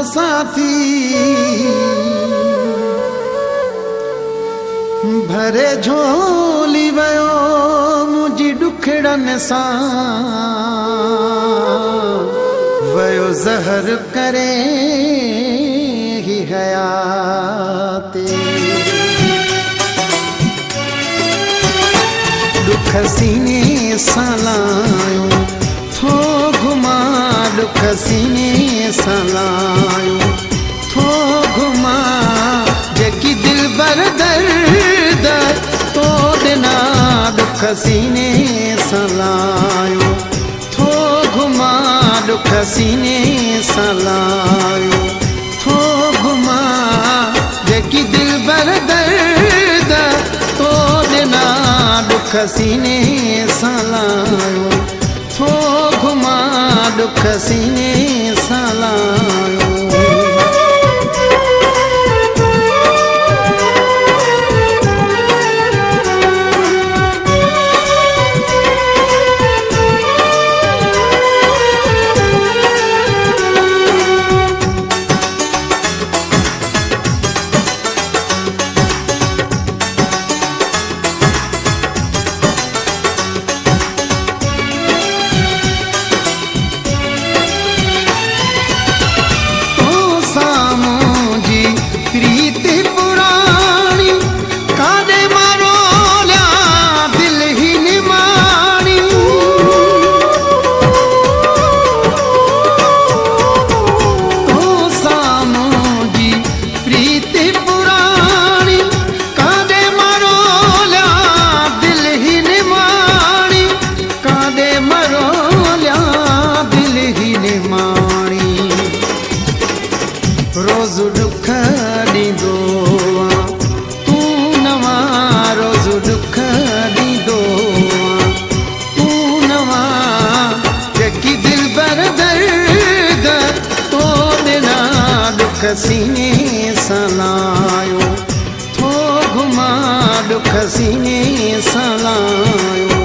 साथी भरे झोली वयो मुझी दुखड़न सां वयो ज़हर करे ही हयाते दुख सीने सां लायो थो घुमा दुख सीने सां लायो थो घुमा जेकी दिल बर दर्द तो दिना दुख सीने सां लायो थो घुमा दुख सीने सां लायो थो घुमा जेकी दिल बर दर्द तो दिना दुख सीने सां लायो थो घुमा दुख सीने सां लायो रोज़ दुख ॾींदो तूं नवां रोज़ दुख ॾींदो तूं नवां जेकी दिल बर दर्द तो ॾिना दुख सीने सां लायो थो घुमा दुख सीने सां लायो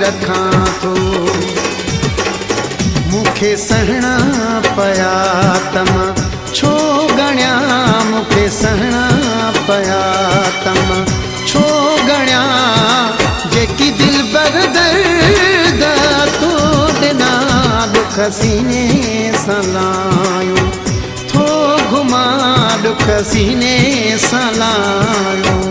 रखां थो मूंखे सहणा पया तम छो गणिया मूंखे सहणा पया तम छो गणिया जेकी दिल बर दर्द तो ॾिना दुख सीने सां लायो थो घुमा दुख सीने सां लायो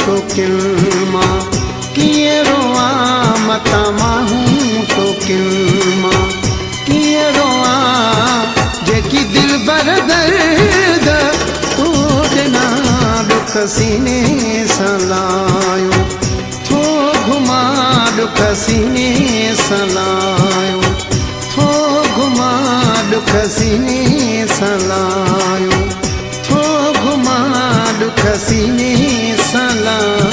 तो किल्मा किए रोआ मता माहूं तो किल्मा किए रोआ जेकी दिल बर दर्द सीने सलायो थो घुमा दुख सीने सलायो थो घुमा दुख सीने सलायो थो घुमा दुख सीने सलायो